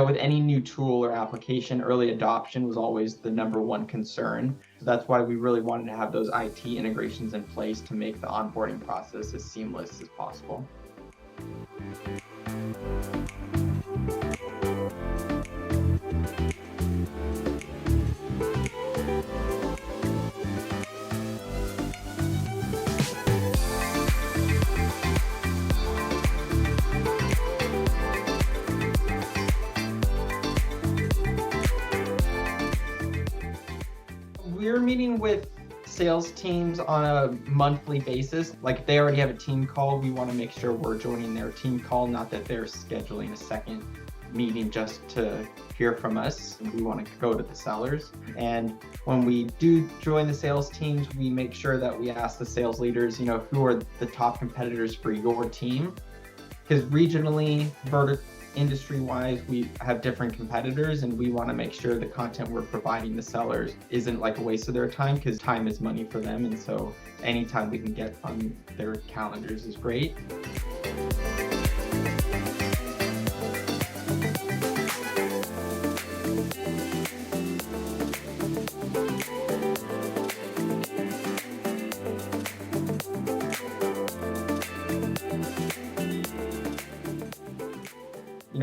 With any new tool or application, early adoption was always the #1 concern. So that's why we really wanted to have those IT integrations in place to make the onboarding process as seamless as possible. We're meeting with sales teams on a monthly basis. Like if they already have a team call, we want to make sure we're joining their team call, not that they're scheduling a second meeting just to hear from us. We want to go to the sellers. And when we do join the sales teams, we make sure that we ask the sales leaders, who are the top competitors for your team? Because regionally, industry-wise, we have different competitors, and we want to make sure the content we're providing the sellers isn't like a waste of their time, because time is money for them. And so anytime we can get on their calendars is great.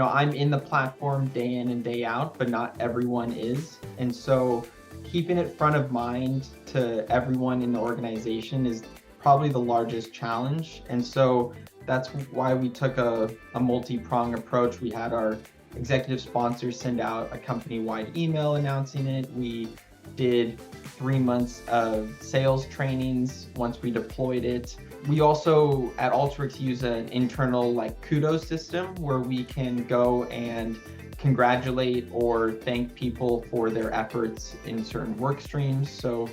I'm in the platform day in and day out, but not everyone is. And so keeping it front of mind to everyone in the organization is probably the largest challenge. And so that's why we took a multi-prong approach. We had our executive sponsors send out a company-wide email announcing it. We did 3 months of sales trainings once we deployed it. We also at Alteryx use an internal kudos system where we can go and congratulate or thank people for their efforts in certain work streams. So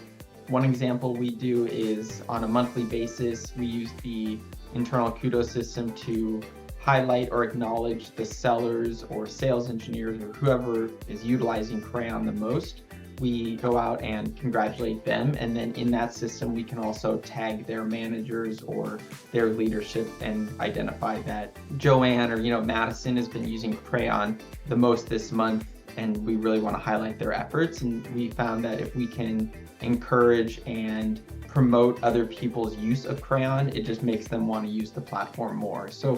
one example we do is on a monthly basis, we use the internal kudos system to highlight or acknowledge the sellers or sales engineers or whoever is utilizing Crayon the most. We go out and congratulate them, and then in that system we can also tag their managers or their leadership and identify that Joanne or Madison has been using Crayon the most this month, and we really want to highlight their efforts. And we found that if we can encourage and promote other people's use of Crayon, it just makes them want to use the platform more. So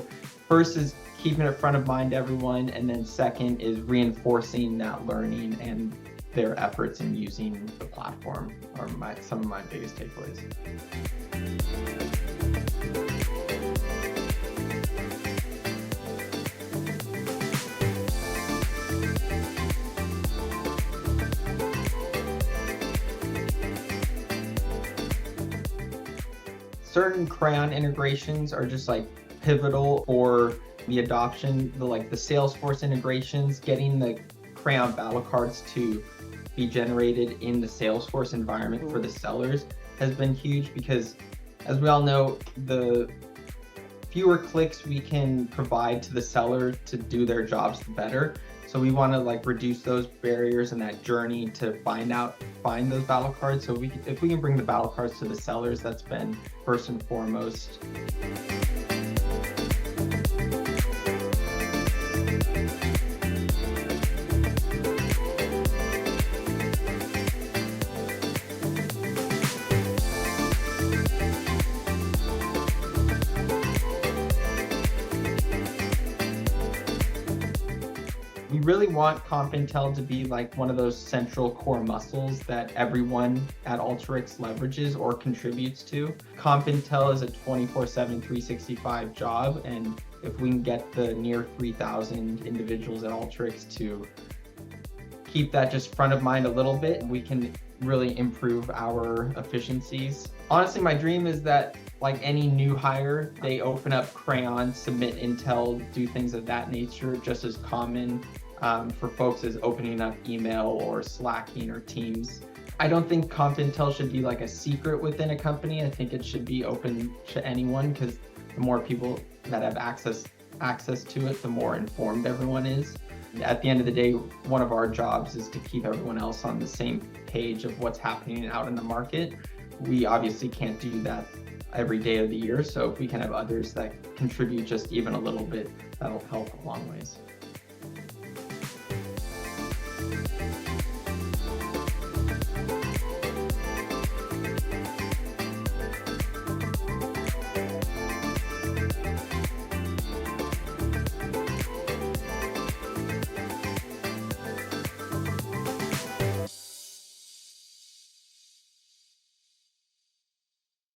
first is keeping it front of mind to everyone, and then second is reinforcing that learning and their efforts in using the platform are some of my biggest takeaways. Certain Crayon integrations are just pivotal for the adoption. The Salesforce integrations, getting the Crayon Battlecards to be generated in the Salesforce environment for the sellers has been huge, because as we all know, the fewer clicks we can provide to the seller to do their jobs, the better. So we want to reduce those barriers and that journey to find those battle cards. So if we can bring the battle cards to the sellers, that's been first and foremost. We really want Comp Intel to be one of those central core muscles that everyone at Alteryx leverages or contributes to. Comp Intel is a 24/7, 365 job, and if we can get the near 3,000 individuals at Alteryx to keep that just front of mind a little bit, we can really improve our efficiencies. Honestly, my dream is that any new hire, they open up Crayon, submit Intel, do things of that nature, just as common for folks as opening up email or Slacking or Teams. I don't think Comp Intel should be a secret within a company. I think it should be open to anyone, because the more people that have access to it, the more informed everyone is. At the end of the day, one of our jobs is to keep everyone else on the same page of what's happening out in the market. We obviously can't do that every day of the year, so if we can have others that contribute just even a little bit, that'll help a long ways.